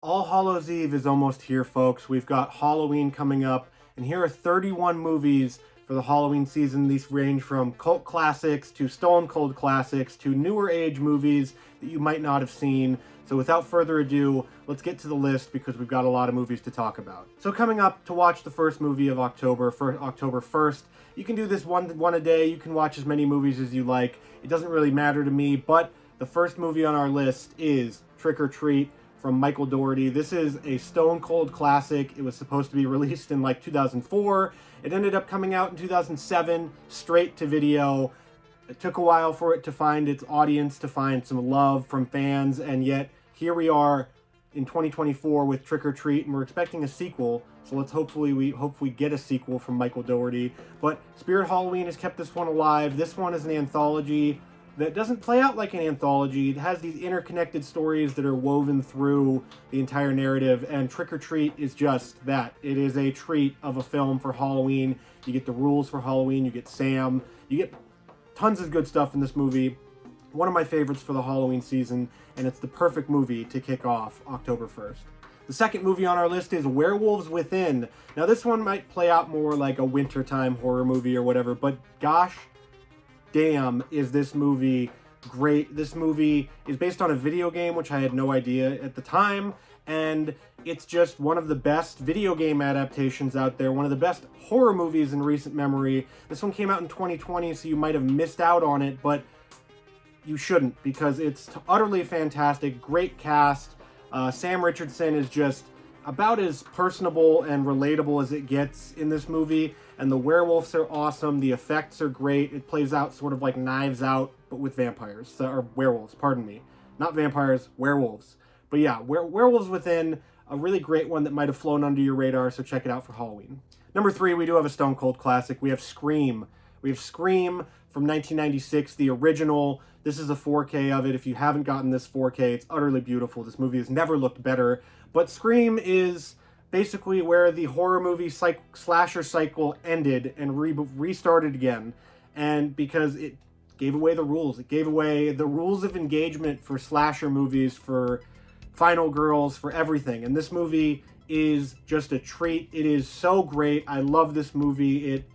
All Hallows Eve is almost here, folks. We've got Halloween coming up, and here are 31 movies for the Halloween season. These range from cult classics to stone cold classics to newer age movies that you might not have seen. So without further ado, let's get to the list because we've got a lot of movies to talk about. So coming up to watch the first movie of October, for October 1st, you can do this one a day. You can watch as many movies as you like. It doesn't really matter to me, but the first movie on our list is Trick or Treat from Michael Dougherty. This is a stone cold classic. It was supposed to be released in like 2004. It ended up coming out in 2007, straight to video. It took a while for it to find its audience, to find some love from fans, and yet here we are in 2024 with Trick or Treat, and we're expecting a sequel. So let's hopefully we get a sequel from Michael Dougherty. But Spirit Halloween has kept this one alive. This one is an anthology that doesn't play out like an anthology. It has these interconnected stories that are woven through the entire narrative, and Trick or Treat is just that. It is a treat of a film for Halloween. You get the rules for Halloween, you get Sam, you get tons of good stuff in this movie. One of my favorites for the Halloween season, and it's the perfect movie to kick off October 1st. The second movie on our list is Werewolves Within. Now this one might play out more like a wintertime horror movie or whatever, but gosh damn, is this movie great. This movie is based on a video game, which I had no idea at the time, and it's just one of the best video game adaptations out there, one of the best horror movies in recent memory. This one came out in 2020, so you might have missed out on it, but you shouldn't, because it's utterly fantastic. Great cast. Sam Richardson is just about as personable and relatable as it gets in this movie, and the werewolves are awesome. The effects are great. It plays out sort of like Knives Out, but with vampires, or werewolves, pardon me. Not vampires, werewolves. But yeah, Werewolves Within, a really great one that might have flown under your radar, so check it out for Halloween. Number 3, we do have a stone cold classic. We have Scream. We have Scream from 1996, the original. This is a 4K of it. If you haven't gotten this 4K, it's utterly beautiful. This movie has never looked better. But Scream is basically where the horror movie slasher cycle ended and restarted again. And because it gave away the rules. It gave away the rules of engagement for slasher movies, for final girls, for everything. And this movie is just a treat. It is so great. I love this movie. It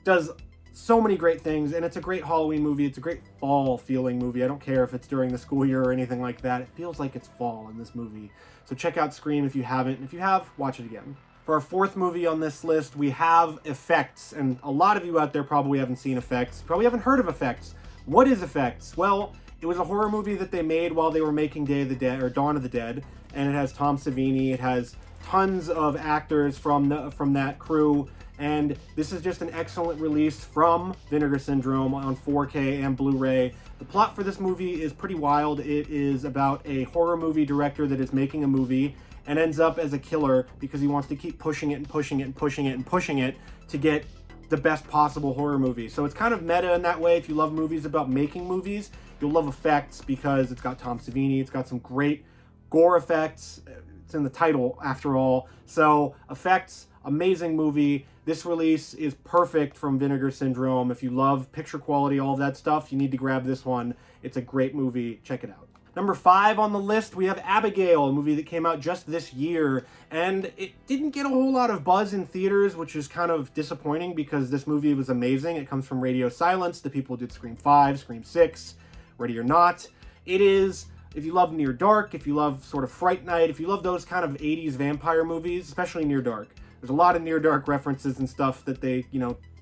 does so many great things, and it's a great Halloween movie. It's a great fall feeling movie. I don't care if it's during the school year or anything like that. It feels like it's fall in this movie. So check out Scream if you haven't. If you have, watch it again. For our fourth movie on this list, we have Effects, and a lot of you out there probably haven't seen Effects, probably haven't heard of Effects. What is Effects? Well, it was a horror movie that they made while they were making Day of the Dead, or Dawn of the Dead, and it has Tom Savini. It has tons of actors from that crew. And this is just an excellent release from Vinegar Syndrome on 4K and Blu-ray. The plot for this movie is pretty wild. It is about a horror movie director that is making a movie and ends up as a killer because he wants to keep pushing it and pushing it and pushing it and pushing it to get the best possible horror movie. So it's kind of meta in that way. If you love movies about making movies, you'll love Effects because it's got Tom Savini. It's got some great gore effects. It's in the title, after all. So Effects, amazing movie. This release is perfect from Vinegar Syndrome. If you love picture quality, all of that stuff, you need to grab this one. It's a great movie. Check it out. Number 5 on the list, we have Abigail, a movie that came out just this year, and it didn't get a whole lot of buzz in theaters, which is kind of disappointing because this movie was amazing. It comes from Radio Silence, the people who did Scream 5, Scream 6, Ready or Not. It is, if you love Near Dark, if you love sort of Fright Night, if you love those kind of 80s vampire movies, especially Near Dark, there's a lot of Near Dark references and stuff that they,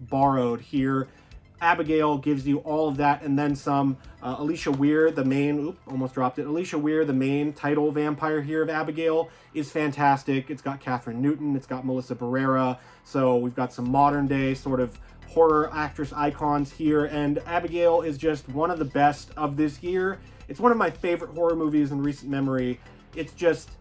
borrowed here. Abigail gives you all of that and then some. Alicia Weir, the main, Alicia Weir, the main title vampire here of Abigail, is fantastic. It's got Catherine Newton, it's got Melissa Barrera, so we've got some modern day sort of horror actress icons here, and Abigail is just one of the best of this year. It's one of my favorite horror movies in recent memory. It's just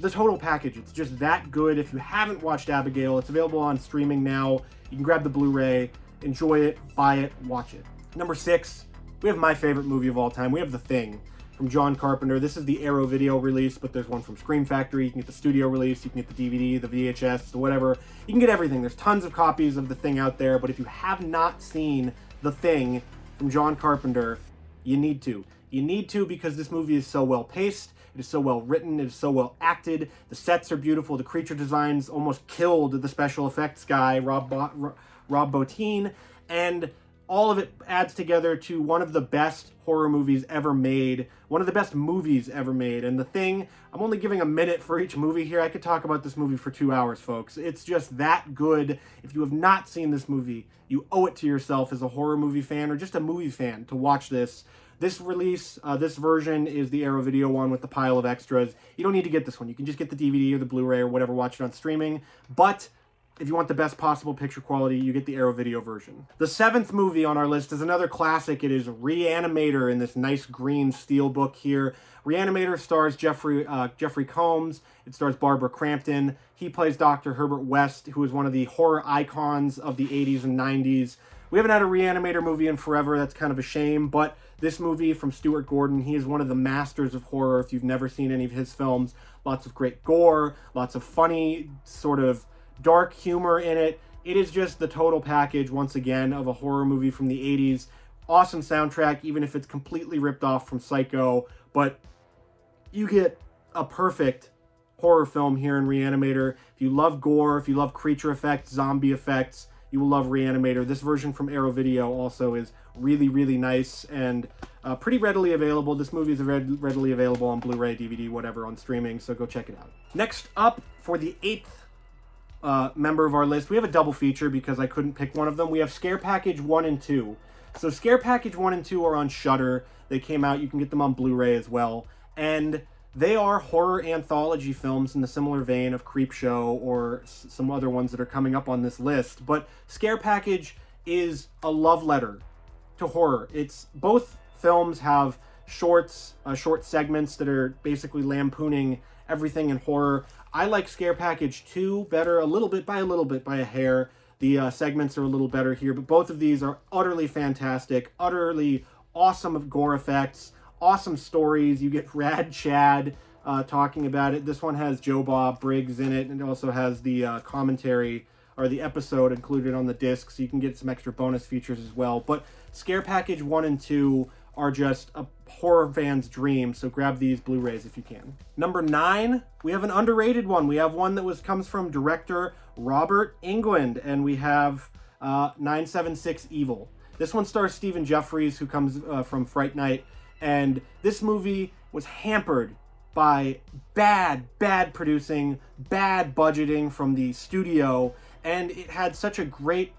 the total package. It's just that good. If you haven't watched Abigail, it's available on streaming now. You can grab the Blu-ray, enjoy it, buy it, watch it. Number 6, we have my favorite movie of all time. We have The Thing from John Carpenter. This is the Arrow video release, but there's one from Scream Factory. You can get the studio release, you can get the DVD, the VHS, whatever. You can get everything. There's tons of copies of The Thing out there, but if you have not seen The Thing from John Carpenter, you need to. You need to, because this movie is so well paced. It is so well written. It is so well acted. The sets are beautiful. The creature designs almost killed the special effects guy, Rob Bottin, and all of it adds together to one of the best horror movies ever made, one of the best movies ever made. And The Thing, I'm only giving a minute for each movie here. I could talk about this movie for 2 hours, folks. It's just that good. If you have not seen this movie, you owe it to yourself as a horror movie fan or just a movie fan to watch this. This release, this version is the Arrow Video one with the pile of extras. You don't need to get this one. You can just get the DVD or the Blu-ray or whatever, watch it on streaming. But if you want the best possible picture quality, you get the Arrow Video version. The 7th movie on our list is another classic. It is Reanimator in this nice green steelbook here. Reanimator stars Jeffrey Combs. It stars Barbara Crampton. He plays Dr. Herbert West, who is one of the horror icons of the 80s and 90s. We haven't had a Reanimator movie in forever. That's kind of a shame, but this movie from Stuart Gordon, he is one of the masters of horror. If you've never seen any of his films, lots of great gore, lots of funny sort of dark humor in it. It is just the total package, once again, of a horror movie from the 80s. Awesome soundtrack, even if it's completely ripped off from Psycho, but you get a perfect horror film here in Reanimator. If you love gore, if you love creature effects, zombie effects, you will love Reanimator. This version from Arrow Video also is really, really nice and pretty readily available. This movie is readily available on Blu-ray, DVD, whatever, on streaming, so go check it out. Next up, for the 8th member of our list, we have a double feature because I couldn't pick one of them. We have Scare Package 1 and 2. So Scare Package 1 and 2 are on Shudder. They came out. You can get them on Blu-ray as well. And they are horror anthology films in the similar vein of Creepshow or some other ones that are coming up on this list. But Scare Package is a love letter to horror. It's both films have short segments that are basically lampooning everything in horror. I like Scare Package 2 better, a little bit by a hair. The segments are a little better here, but both of these are utterly fantastic, utterly awesome of gore effects, awesome stories. You get Rad Chad talking about it. This one has Joe Bob Briggs in it, and it also has the commentary or the episode included on the disc, so you can get some extra bonus features as well. But Scare Package 1 and 2 are just a horror fan's dream, so grab these Blu-rays if you can. Number 9, we have an underrated one. We have one that comes from director Robert Englund, and we have 976 Evil. This one stars Stephen Jeffries, who comes from Fright Night, and this movie was hampered by bad producing, bad budgeting from the studio, and it had such a great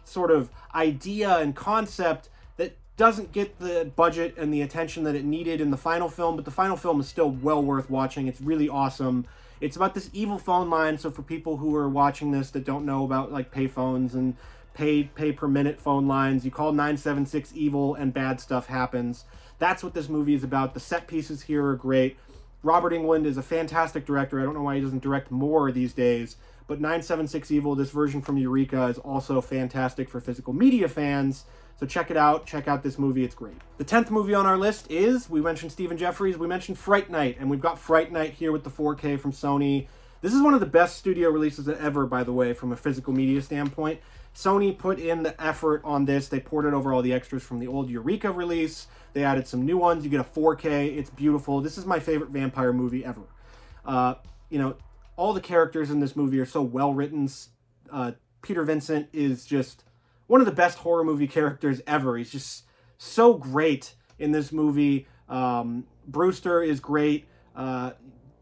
sort of idea and concept that doesn't get the budget and the attention that it needed in the final film, but the final film is still well worth watching. It's really awesome. It's about this evil phone line, so for people who are watching this that don't know about like pay phones and pay per minute phone lines, you call 976 evil and bad stuff happens. That's what this movie is about. The set pieces here are great. Robert Englund is a fantastic director. I don't know why he doesn't direct more these days, but 976 Evil, this version from Eureka, is also fantastic for physical media fans. So check it out. Check out this movie. It's great. The 10th movie on our list is, we mentioned Stephen Jeffries, we mentioned Fright Night, and we've got Fright Night here with the 4K from Sony. This is one of the best studio releases ever, by the way, from a physical media standpoint. Sony put in the effort on this. They ported over all the extras from the old Eureka release. They added some new ones. You get a 4K. It's beautiful. This is my favorite vampire movie ever. You know, all the characters in this movie are so well written. Peter Vincent is just one of the best horror movie characters ever. He's just so great in this movie. Brewster is great.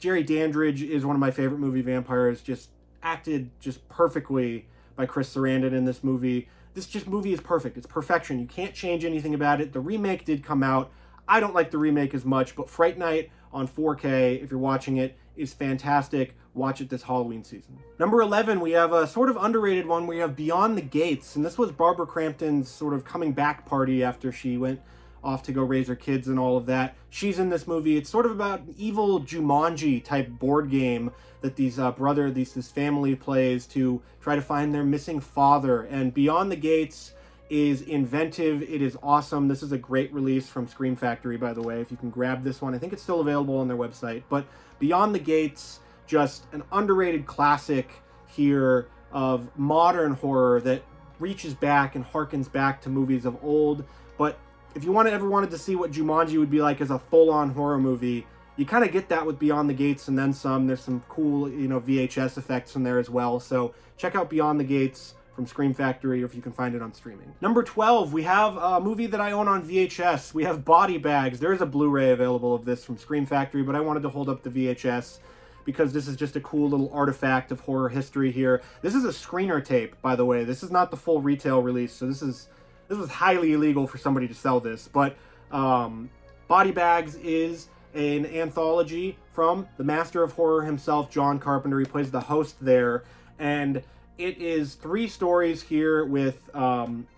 Jerry Dandridge is one of my favorite movie vampires. Just acted just perfectly by Chris Sarandon in this movie. This movie is perfect. It's perfection. You can't change anything about it. The remake did come out. I don't like the remake as much, but Fright Night on 4K, if you're watching it, is fantastic. Watch it this Halloween season. Number 11, we have a sort of underrated one. We have Beyond the Gates, and this was Barbara Crampton's sort of coming back party after she went off to go raise her kids and all of that. She's in this movie. It's sort of about an evil Jumanji type board game that this family plays to try to find their missing father. And Beyond the Gates is inventive. It is awesome. This is a great release from Scream Factory, by the way. If you can grab this one, I think it's still available on their website. But Beyond the Gates, just an underrated classic here of modern horror that reaches back and harkens back to movies of old. But if you ever wanted to see what Jumanji would be like as a full-on horror movie, You kind of get that with Beyond the Gates and then some. There's some cool, you know, VHS effects in there as well. So check out Beyond the Gates from Scream Factory, or if you can find it on streaming. Number 12, we have a movie that I own on VHS. We have Body Bags. There's a Blu-ray available of this from Scream Factory, but I wanted to hold up the VHS because this is just a cool little artifact of horror history here. This is a screener tape, by the way. This is not the full retail release, so this was highly illegal for somebody to sell this. But Body Bags is an anthology from the master of horror himself, John Carpenter. He plays the host there, and it is 3 stories here with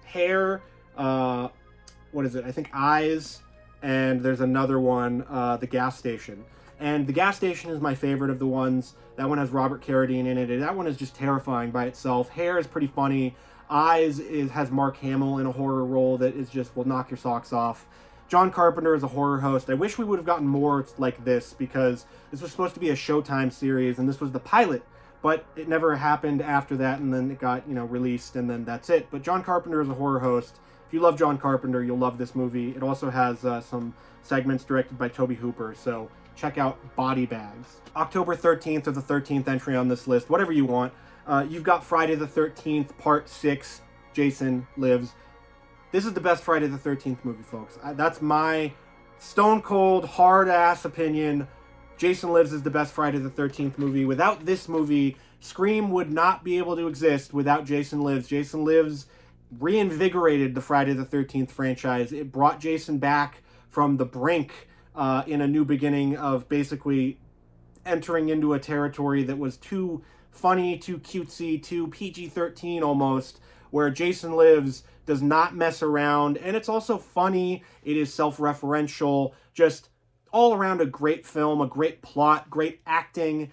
hair, what is it? I think eyes, and there's another one, the gas station. And the gas station is my favorite of the ones. That one has Robert Carradine in it. That one is just terrifying by itself. Hair is pretty funny. Eyes has Mark Hamill in a horror role that is just will knock your socks off. John Carpenter is a horror host. I wish we would have gotten more like this, because this was supposed to be a Showtime series, and this was the pilot. But it never happened after that, and then it got, you know, released, and then that's it. But John Carpenter is a horror host. If you love John Carpenter, you'll love this movie. It also has some segments directed by Tobe Hooper, so check out Body Bags. October 13th, or the 13th entry on this list, whatever you want. You've got Friday the 13th, Part 6, Jason Lives. This is the best Friday the 13th movie, folks. That's my stone-cold, hard-ass opinion. Jason Lives is the best Friday the 13th movie. Without this movie, Scream would not be able to exist without Jason Lives. Jason Lives reinvigorated the Friday the 13th franchise. It brought Jason back from the brink in a new beginning of basically entering into a territory that was too funny, too cutesy, too PG-13 almost, where Jason Lives does not mess around, and it's also funny. It is self-referential, just all around a great film, a great plot, great acting,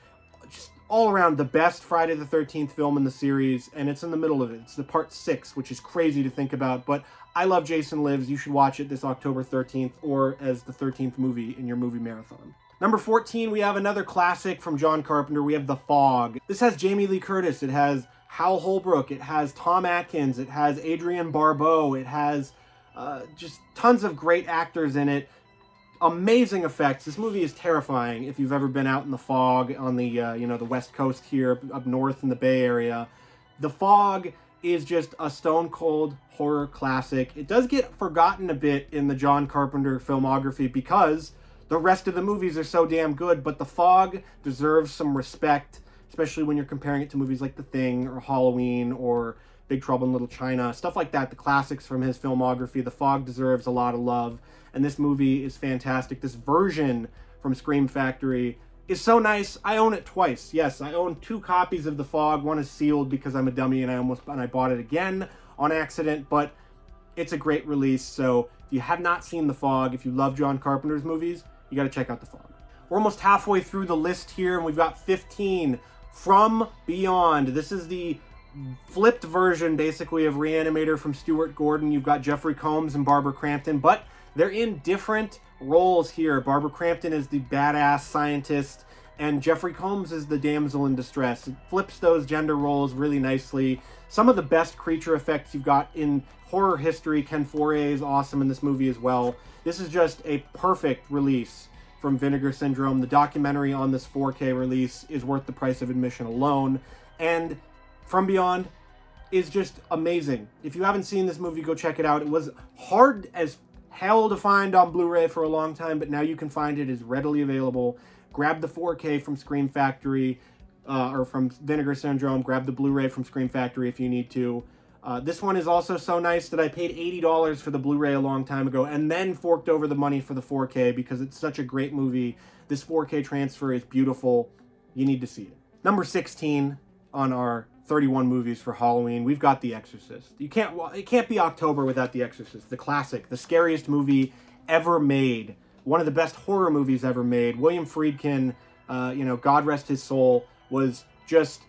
just all around the best Friday the 13th film in the series, and it's in the middle of it. It's the Part 6, which is crazy to think about, but I love Jason Lives. You should watch it this October 13th, or as the 13th movie in your movie marathon. Number 14, we have another classic from John Carpenter. We have The Fog. This has Jamie Lee Curtis. It has Hal Holbrook. It has Tom Atkins. It has Adrienne Barbeau. It has just tons of great actors in it. Amazing effects. This movie is terrifying if you've ever been out in the fog on the, you know, the West Coast here, up north in the Bay Area. The Fog is just a stone-cold horror classic. It does get forgotten a bit in the John Carpenter filmography because the rest of the movies are so damn good, but The Fog deserves some respect, especially when you're comparing it to movies like The Thing or Halloween or Big Trouble in Little China, stuff like that, the classics from his filmography. The Fog deserves a lot of love, and this movie is fantastic. This version from Scream Factory is so nice. I own it twice. Yes, I own 2 copies of The Fog. One is sealed because I'm a dummy and I bought it again on accident, but it's a great release. So if you have not seen The Fog, if you love John Carpenter's movies, you got to check out The Fog. We're almost halfway through the list here, and we've got 15. From Beyond. This is the flipped version, basically, of Reanimator from Stuart Gordon. You've got Jeffrey Combs and Barbara Crampton, but they're in different roles here. Barbara Crampton is the badass scientist, and Jeffrey Combs is the damsel in distress. It flips those gender roles really nicely. Some of the best creature effects you've got in horror history. Ken Foree is awesome in this movie as well. This is just a perfect release from Vinegar Syndrome. The documentary on this 4K release is worth the price of admission alone. And From Beyond is just amazing. If you haven't seen this movie, go check it out. It was hard as hell to find on Blu-ray for a long time, but now you can find it. It's readily available. Grab the 4K from Scream Factory, or from Vinegar Syndrome. Grab the Blu-ray from Scream Factory if you need to. This one is also so nice that I paid $80 for the Blu-ray a long time ago and then forked over the money for the 4K because it's such a great movie. This 4K transfer is beautiful. You need to see it. Number 16 on our 31 movies for Halloween, we've got The Exorcist. It can't be October without The Exorcist, the classic, the scariest movie ever made, one of the best horror movies ever made. William Friedkin, you know, God rest his soul, was just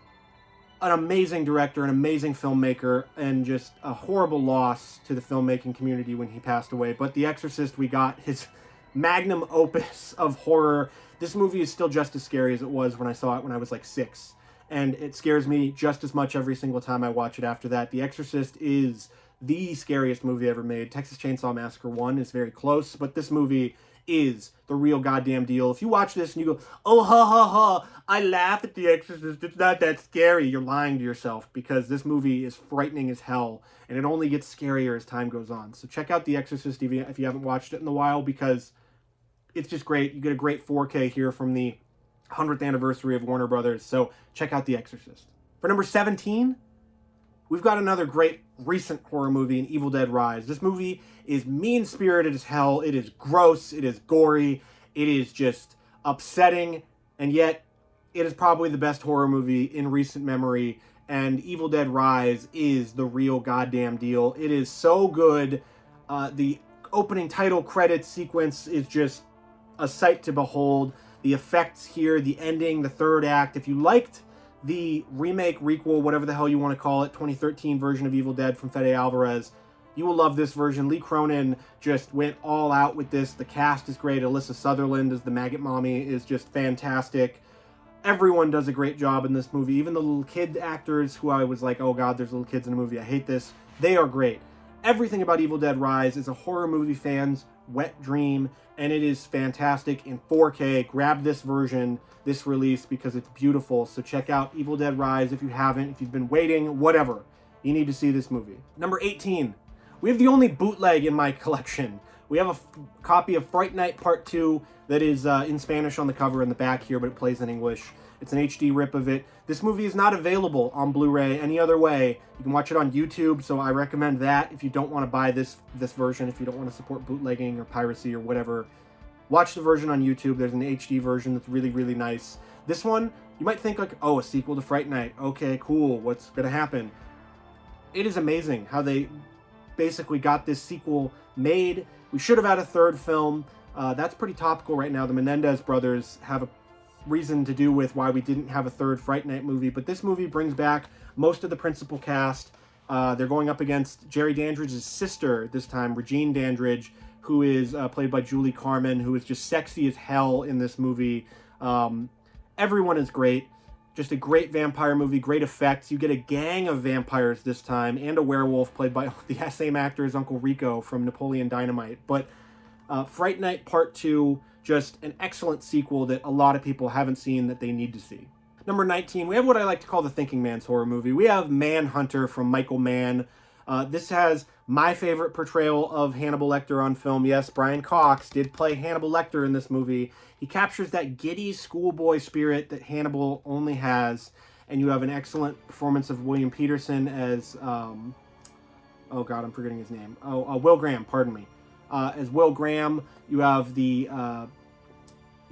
an amazing director, an amazing filmmaker, and just a horrible loss to the filmmaking community when he passed away. But The Exorcist, we got his magnum opus of horror. This movie is still just as scary as it was when I saw it when I was like 6. And it scares me just as much every single time I watch it after that. The Exorcist is the scariest movie ever made. Texas Chainsaw Massacre 1 is very close, but this movie is the real goddamn deal. If you watch this and you go, oh, ha, ha, ha, I laugh at The Exorcist, it's not that scary, you're lying to yourself, because this movie is frightening as hell, and it only gets scarier as time goes on. So check out The Exorcist if you haven't watched it in a while, because it's just great. You get a great 4K here from the 100th anniversary of Warner Brothers, so check out The Exorcist. For number 17, we've got another great recent horror movie in Evil Dead Rise. This movie is mean-spirited as hell. It is gross. It is gory. It is just upsetting. And yet, it is probably the best horror movie in recent memory. And Evil Dead Rise is the real goddamn deal. It is so good. The opening title credits sequence is just a sight to behold. The effects here, the ending, the third act. If you liked the remake, requel, whatever the hell you want to call it, 2013 version of Evil Dead from Fede Alvarez, you will love this version. Lee Cronin just went all out with this. The cast is great. Alyssa Sutherland as the Maggot Mommy is just fantastic. Everyone does a great job in this movie. Even the little kid actors who I was like, oh god, there's little kids in a movie, I hate this. They are great. Everything about Evil Dead Rise is a horror movie fan's wet dream, and it is fantastic in 4K. Grab this version, this release, because it's beautiful. So check out Evil Dead Rise if you haven't. If you've been waiting, whatever. You need to see this movie. Number 18. We have the only bootleg in my collection. We have a copy of Fright Night Part 2 that is in Spanish on the cover in the back here, but it plays in English. It's an HD rip of it. This movie is not available on Blu-ray any other way. You can watch it on YouTube, so I recommend that if you don't want to buy this version, if you don't want to support bootlegging or piracy or whatever. Watch the version on YouTube. There's an HD version that's really, really nice. This one, you might think like, oh, a sequel to Fright Night. Okay, cool. What's going to happen? It is amazing how they basically got this sequel made. We should have had a third film. That's pretty topical right now. The Menendez brothers have a reason to do with why we didn't have a third Fright Night movie, but this movie brings back most of the principal cast. They're going up against Jerry Dandridge's sister this time, Regine Dandridge, who is played by Julie Carmen, who is just sexy as hell in this movie. Everyone is great. Just a great vampire movie, great effects. You get a gang of vampires this time, and a werewolf played by the same actor as Uncle Rico from Napoleon Dynamite. But Fright Night Part 2, just an excellent sequel that a lot of people haven't seen that they need to see. Number 19, we have what I like to call the thinking man's horror movie. We have Manhunter from Michael Mann. This has my favorite portrayal of Hannibal Lecter on film. Yes, Brian Cox did play Hannibal Lecter in this movie. He captures that giddy schoolboy spirit that Hannibal only has. And you have an excellent performance of William Peterson as, oh god, I'm forgetting his name. Will Graham, pardon me. As Will Graham, you have you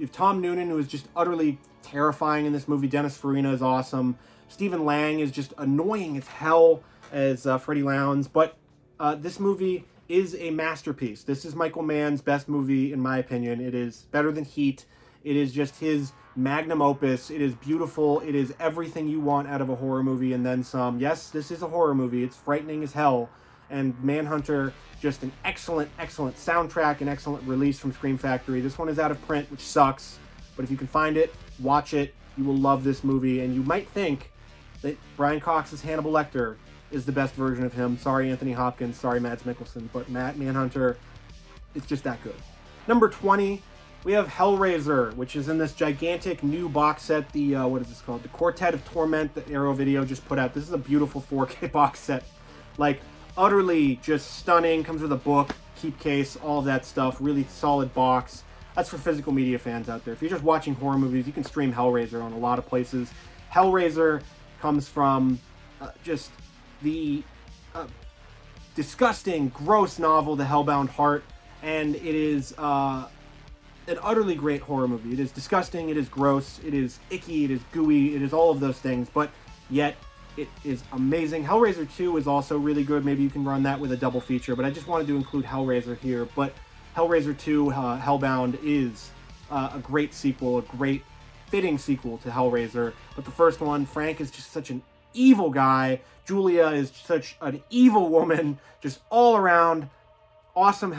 have Tom Noonan, who is just utterly terrifying in this movie. Dennis Farina is awesome. Stephen Lang is just annoying as hell as Freddie Lowndes. But this movie is a masterpiece. This is Michael Mann's best movie, in my opinion. It is better than Heat. It is just his magnum opus. It is beautiful. It is everything you want out of a horror movie and then some. Yes, this is a horror movie. It's frightening as hell. And Manhunter, just an excellent, excellent soundtrack, an excellent release from Scream Factory. This one is out of print, which sucks. But if you can find it, watch it. You will love this movie. And you might think that Brian Cox's Hannibal Lecter is the best version of him. Sorry, Anthony Hopkins. Sorry, Mads Mikkelsen. But Manhunter, it's just that good. Number 20, we have Hellraiser, which is in this gigantic new box set. The, what is this called? The Quartet of Torment that Arrow Video just put out. This is a beautiful 4K box set. Like, utterly just stunning. Comes with a book, keep case, all of that stuff. Really solid box. That's for physical media fans out there. If you're just watching horror movies, you can stream Hellraiser on a lot of places. Hellraiser comes from just the disgusting, gross novel, The Hellbound Heart, and it is an utterly great horror movie. It is disgusting, it is gross, it is icky, it is gooey, it is all of those things, but yet it is amazing. Hellraiser 2 is also really good. Maybe you can run that with a double feature, but I just wanted to include Hellraiser here. But Hellraiser 2, Hellbound, is a great sequel, a great fitting sequel to Hellraiser. But the first one, Frank is just such an evil guy. Julia is such an evil woman. Just all around awesome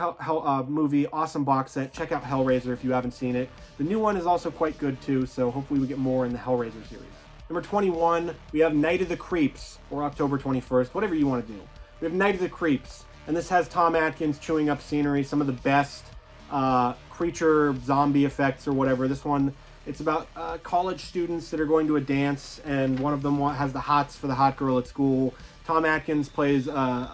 movie, awesome box set. Check out Hellraiser if you haven't seen it. The new one is also quite good too, so hopefully we get more in the Hellraiser series. Number 21, we have Night of the Creeps, or October 21st, whatever you want to do. We have Night of the Creeps, and this has Tom Atkins chewing up scenery, some of the best creature zombie effects or whatever. This one, it's about college students that are going to a dance, and one of them has the hots for the hot girl at school. Tom Atkins plays an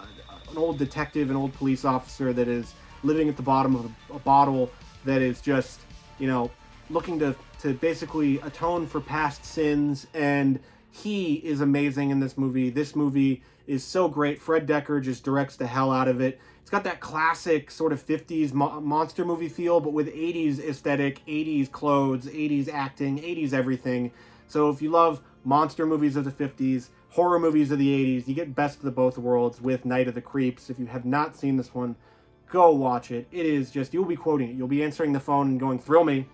old detective, an old police officer that is living at the bottom of a bottle that is just, you know, looking to basically atone for past sins, and he is amazing in this movie. This movie is so great. Fred Dekker just directs the hell out of it. It's got that classic sort of 50s monster movie feel, but with 80s aesthetic, 80s clothes, 80s acting, 80s everything. So if you love monster movies of the 50s, horror movies of the 80s, you get best of the both worlds with Night of the Creeps. If you have not seen this one, go watch it. It is just, you'll be quoting it. You'll be answering the phone and going, thrill me.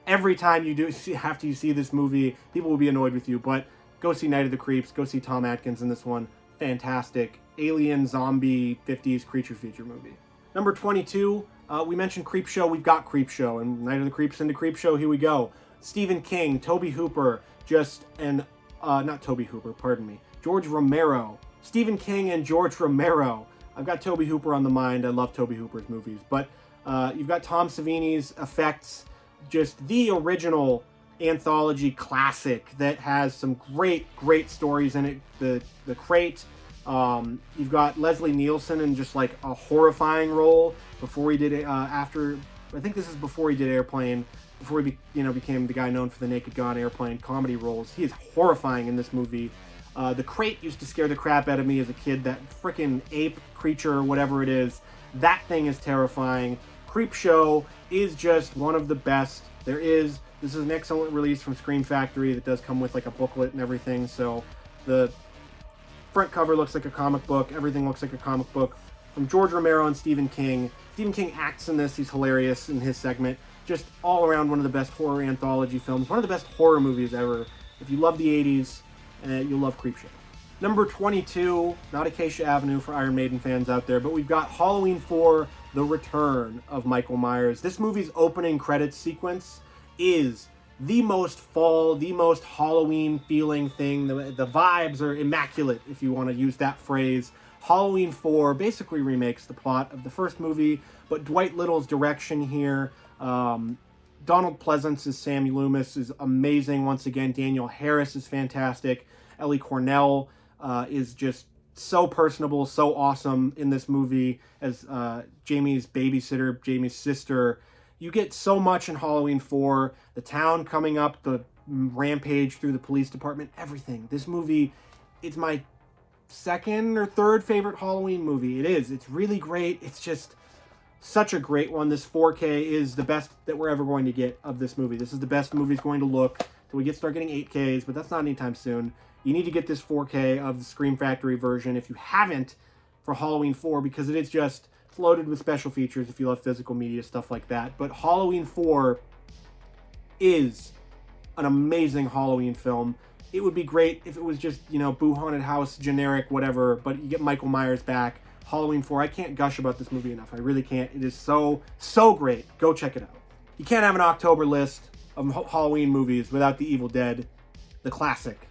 Every time you do, after you see this movie, people will be annoyed with you, but go see Night of the Creeps. Go see Tom Atkins in this one. Fantastic. Alien, zombie, 50s creature feature movie. Number 22, we mentioned Creepshow. We've got Creepshow, and Night of the Creeps into Creepshow. Here we go. Stephen King, Tobe Hooper, not Tobe Hooper, pardon me. George Romero. Stephen King and George Romero. I've got Tobe Hooper on the mind. I love Tobe Hooper's movies. But you've got Tom Savini's effects, just the original anthology classic that has some great stories in it. The Crate. You've got Leslie Nielsen in just like a horrifying role before he did it. I think this is before he did Airplane. Before he became the guy known for the Naked Gun, Airplane comedy roles. He is horrifying in this movie. The Crate used to scare the crap out of me as a kid. That freaking ape creature or whatever it is. That thing is terrifying. Creepshow is just one of the best there is. This is an excellent release from Scream Factory that does come with like a booklet and everything. So the front cover looks like a comic book. Everything looks like a comic book. From George Romero and Stephen King. Stephen King acts in this. He's hilarious in his segment. Just all around one of the best horror anthology films. One of the best horror movies ever. If you love the 80s, you'll love Creepshow. Number 22, not Acacia Avenue for Iron Maiden fans out there, but we've got Halloween 4, The Return of Michael Myers. This movie's opening credits sequence is the most fall, the most Halloween feeling thing. The vibes are immaculate, if you want to use that phrase. Halloween 4 basically remakes the plot of the first movie, but Dwight Little's direction here. Donald Pleasance as Sammy Loomis is amazing once again. Daniel Harris is fantastic. Ellie Cornell is just so personable, so awesome in this movie as Jamie's babysitter, Jamie's sister. You get so much in Halloween 4. The town coming up, the rampage through the police department, everything. This movie, it's my second or third favorite Halloween movie. It is. It's really great. It's just such a great one. This 4K is the best that we're ever going to get of this movie. This is the best the movie's going to look till we start getting 8Ks, but that's not anytime soon. You need to get this 4K of the Scream Factory version if you haven't for Halloween 4, because it is just loaded with special features if you love physical media, stuff like that. But Halloween 4 is an amazing Halloween film. It would be great if it was just, Boo Haunted House, generic, whatever, but you get Michael Myers back. Halloween 4, I can't gush about this movie enough. I really can't. It is so great. Go check it out. You can't have an October list of Halloween movies without The Evil Dead, the classic.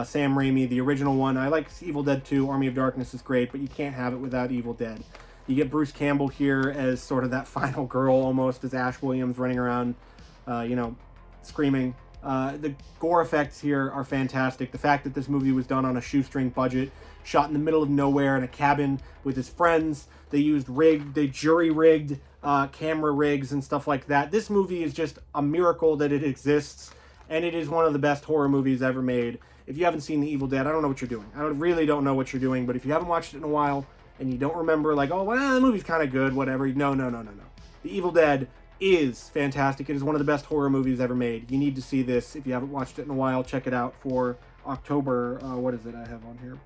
Sam Raimi, the original one. I like Evil Dead 2, Army of Darkness is great, but you can't have it without Evil Dead. You get Bruce Campbell here as sort of that final girl almost, as Ash Williams running around, screaming. The gore effects here are fantastic. The fact that this movie was done on a shoestring budget, shot in the middle of nowhere in a cabin with his friends. They used jury-rigged camera rigs and stuff like that. This movie is just a miracle that it exists, and it is one of the best horror movies ever made. If you haven't seen The Evil Dead, I don't know what you're doing. I really don't know what you're doing, but if you haven't watched it in a while, and you don't remember, the movie's kind of good, whatever. No. The Evil Dead is fantastic. It is one of the best horror movies ever made. You need to see this. If you haven't watched it in a while, check it out for October, what is it I have on here?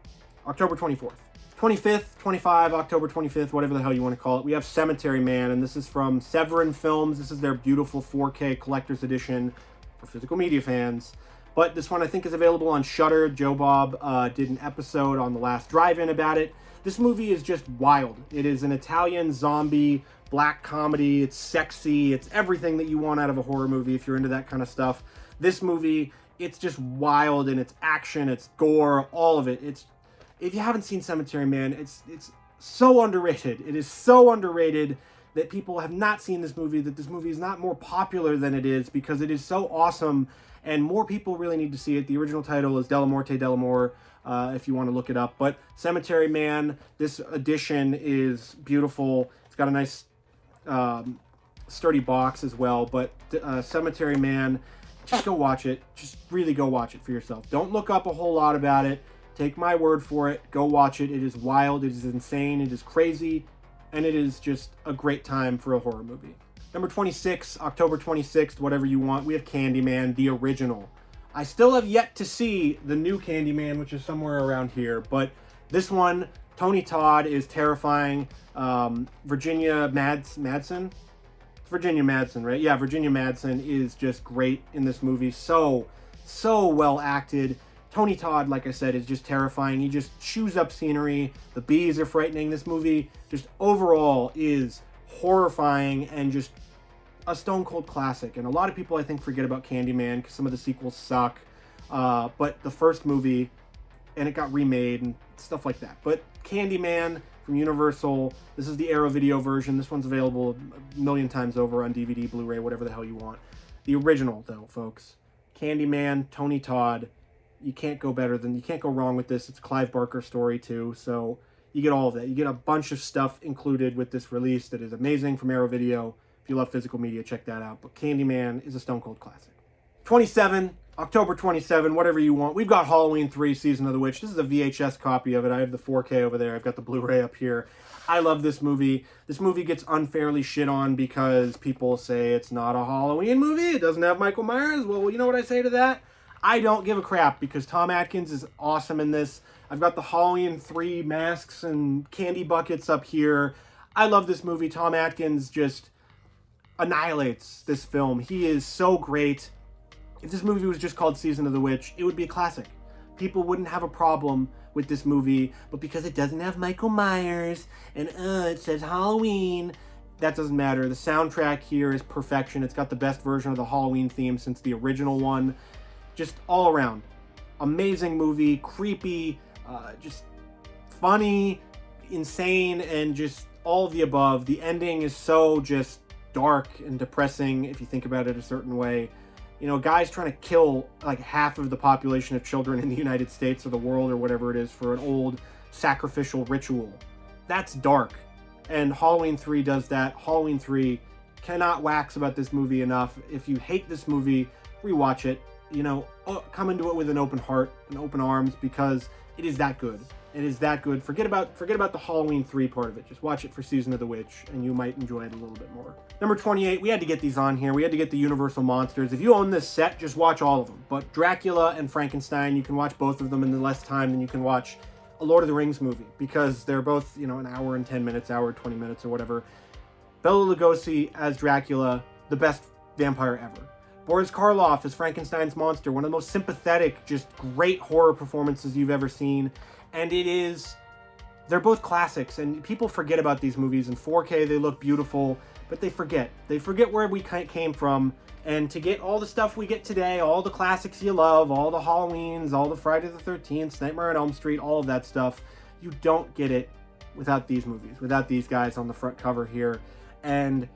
October 24th. 25th, 25, October 25th, whatever the hell you want to call it. We have Cemetery Man, and this is from Severin Films. This is their beautiful 4K collector's edition for physical media fans. But this one I think is available on Shudder. Joe Bob did an episode on the last drive-in about it. This movie is just wild. It is an Italian zombie black comedy. It's sexy. It's everything that you want out of a horror movie if you're into that kind of stuff. This movie, it's just wild, and it's action, it's gore, all of it. If you haven't seen Cemetery Man, it's so underrated. It is so underrated. that people have not seen this movie, that this movie is not more popular than it is, because it is so awesome and more people really need to see it. The original title is Della Morte Dell'Amore, if you want to look it up. But Cemetery Man, this edition is beautiful. It's got a nice sturdy box as well. But Cemetery Man, just go watch it. Just really go watch it for yourself. Don't look up a whole lot about it. Take my word for it. Go watch it. It is wild. It is insane. It is crazy. And it is just a great time for a horror movie. Number 26, October 26th, whatever you want, we have Candyman, the original. I still have yet to see the new Candyman, which is somewhere around here. But this one, Tony Todd is terrifying. Virginia Madsen? It's Virginia Madsen, right? Yeah, Virginia Madsen is just great in this movie. So well acted. Tony Todd, like I said, is just terrifying. He just chews up scenery. The bees are frightening. This movie just overall is horrifying and just a stone cold classic. And a lot of people, I think, forget about Candyman because some of the sequels suck. But the first movie, and it got remade and stuff like that. But Candyman from Universal, this is the Arrow Video version. This one's available a million times over on DVD, Blu-ray, whatever the hell you want. The original, though, folks. Candyman, Tony Todd. You can't go wrong with this. It's a Clive Barker story too, so you get all of that. You get a bunch of stuff included with this release that is amazing from Arrow Video. If you love physical media, check that out. But Candyman is a stone cold classic. 27, October 27, whatever you want. We've got Halloween 3, Season of the Witch. This is a VHS copy of it. I have the 4K over there. I've got the Blu-ray up here. I love this movie. This movie gets unfairly shit on because people say it's not a Halloween movie. It doesn't have Michael Myers. Well, you know what I say to that? I don't give a crap because Tom Atkins is awesome in this. I've got the Halloween 3 masks and candy buckets up here. I love this movie. Tom Atkins just annihilates this film. He is so great. If this movie was just called Season of the Witch, it would be a classic. People wouldn't have a problem with this movie, but because it doesn't have Michael Myers and it says Halloween, that doesn't matter. The soundtrack here is perfection. It's got the best version of the Halloween theme since the original one. Just all around. Amazing movie, creepy, just funny, insane, and just all of the above. The ending is so just dark and depressing if you think about it a certain way. You know, guys trying to kill like half of the population of children in the United States or the world or whatever it is for an old sacrificial ritual. That's dark. And Halloween 3 does that. Halloween 3 cannot wax about this movie enough. If you hate this movie, rewatch it. You know, come into it with an open heart and open arms because it is that good. It is that good. Forget about the Halloween 3 part of it. Just watch it for Season of the Witch and you might enjoy it a little bit more. Number 28, we had to get these on here. We had to get the Universal Monsters. If you own this set, just watch all of them. But Dracula and Frankenstein, you can watch both of them in less time than you can watch a Lord of the Rings movie because they're both, you know, an hour and 10 minutes, hour 20 minutes or whatever. Bela Lugosi as Dracula, the best vampire ever. Boris Karloff as Frankenstein's monster, one of the most sympathetic, just great horror performances you've ever seen. And they're both classics, and people forget about these movies. In 4K, they look beautiful, but they forget. They forget where we came from, and to get all the stuff we get today, all the classics you love, all the Halloweens, all the Friday the 13th, Nightmare on Elm Street, all of that stuff, you don't get it without these movies, without these guys on the front cover here. And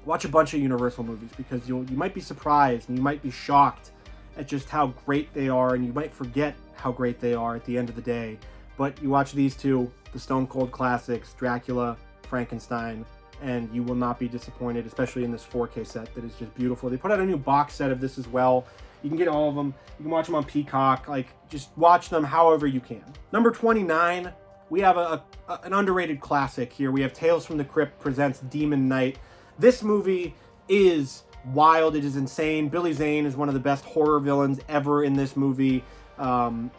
watch a bunch of Universal movies because you might be surprised and you might be shocked at just how great they are, and you might forget how great they are at the end of the day. But you watch these two, the Stone Cold classics, Dracula, Frankenstein, and you will not be disappointed, especially in this 4K set that is just beautiful. They put out a new box set of this as well. You can get all of them. You can watch them on Peacock. Like, just watch them however you can. Number 29, we have an underrated classic here. We have Tales from the Crypt presents Demon Knight. This movie is wild. It is insane. Billy Zane is one of the best horror villains ever in this movie. Jada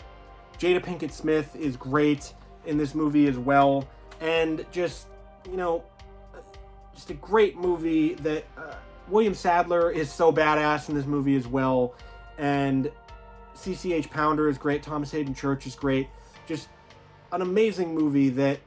Pinkett Smith is great in this movie as well. And just, you know, just a great movie that William Sadler is so badass in this movie as well. And CCH Pounder is great. Thomas Hayden Church is great. Just an amazing movie that,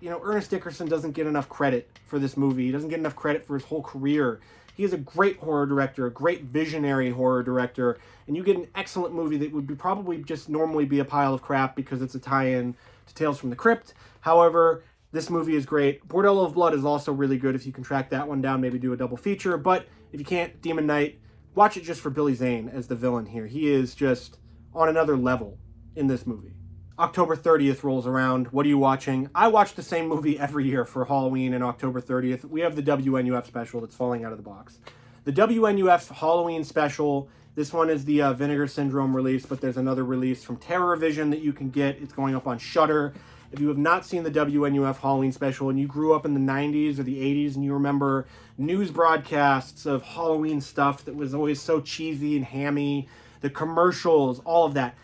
you know, Ernest Dickerson doesn't get enough credit for this movie. He doesn't get enough credit for his whole career. He is a great horror director, a great visionary horror director, and you get an excellent movie that would probably just normally be a pile of crap because it's a tie-in to Tales from the Crypt. However, This movie is great. Bordello of Blood is also really good if you can track that one down, maybe do a double feature. But if you can't, Demon Knight, watch it just for Billy Zane as the villain here. He is just on another level in this movie. October 30th rolls around. What are you watching? I watch the same movie every year for Halloween and October 30th. We have the WNUF special that's falling out of the box. The WNUF Halloween special, this one is the Vinegar Syndrome release, but there's another release from Terror Vision that you can get. It's going up on Shudder. If you have not seen the WNUF Halloween special and you grew up in the 90s or the 80s and you remember news broadcasts of Halloween stuff that was always so cheesy and hammy, the commercials, all of that,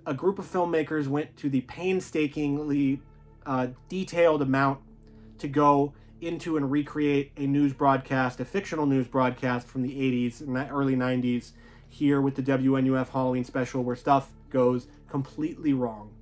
a group of filmmakers went to the painstakingly detailed amount to go into and recreate a news broadcast, a fictional news broadcast from the 80s and early 90s here with the WNUF Halloween special where stuff goes completely wrong.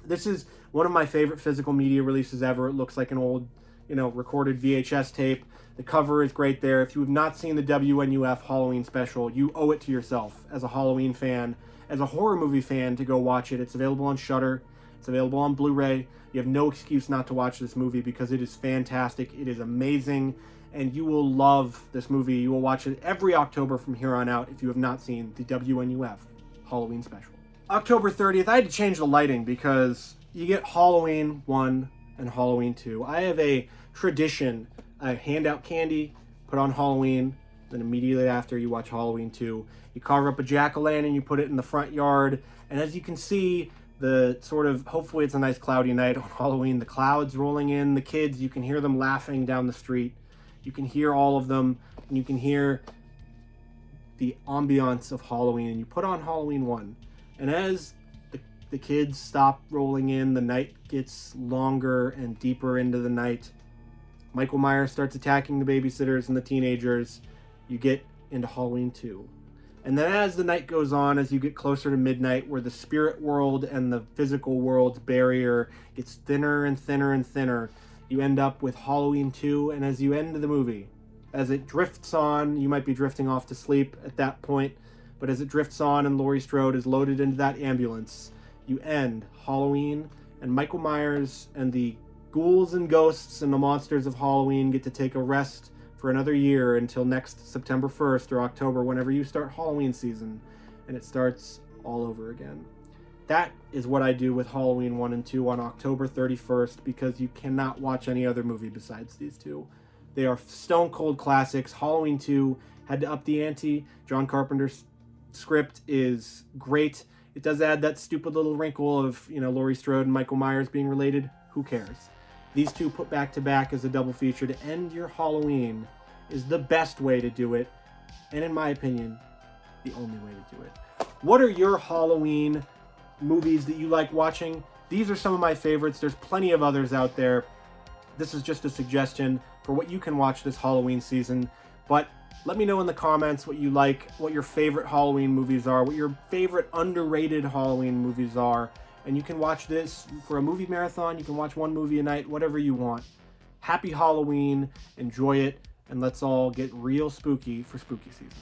This is one of my favorite physical media releases ever. It looks like an old, recorded VHS tape. The cover is great there. If you have not seen the WNUF Halloween special, you owe it to yourself as a Halloween fan, as a horror movie fan, to go watch it. It's available on Shudder. It's available on Blu-ray. You have no excuse not to watch this movie because it is fantastic. It is amazing, and you will love this movie. You will watch it every October from here on out if you have not seen the WNUF Halloween special. October 30th, I had to change the lighting because you get Halloween 1 and Halloween 2. I have a tradition. I hand out candy, put on Halloween, then immediately after you watch Halloween 2. You carve up a jack-o'-lantern, you put it in the front yard, and as you can see, the sort of, hopefully it's a nice cloudy night on Halloween, the clouds rolling in, the kids, you can hear them laughing down the street. You can hear all of them, and you can hear the ambiance of Halloween, and you put on Halloween 1. And as the kids stop rolling in, the night gets longer and deeper into the night. Michael Myers starts attacking the babysitters and the teenagers. You get into Halloween 2. And then as the night goes on, as you get closer to midnight, where the spirit world and the physical world's barrier gets thinner and thinner and thinner, you end up with Halloween 2. And as you end the movie, as it drifts on, you might be drifting off to sleep at that point, but as it drifts on and Laurie Strode is loaded into that ambulance, you end Halloween, and Michael Myers and the ghouls and ghosts and the monsters of Halloween get to take a rest for another year until next September 1st or October, whenever you start Halloween season, and it starts all over again. That is what I do with Halloween 1 and 2 on October 31st, because you cannot watch any other movie besides these two. They are stone cold classics. Halloween 2 had to up the ante. John Carpenter's script is great. It does add that stupid little wrinkle of, Laurie Strode and Michael Myers being related. Who cares? These two put back to back as a double feature to end your Halloween is the best way to do it. And in my opinion, the only way to do it. What are your Halloween movies that you like watching? These are some of my favorites. There's plenty of others out there. This is just a suggestion for what you can watch this Halloween season. But let me know in the comments what you like, what your favorite Halloween movies are, what your favorite underrated Halloween movies are. And you can watch this for a movie marathon. You can watch one movie a night, whatever you want. Happy Halloween. Enjoy it. And let's all get real spooky for spooky season.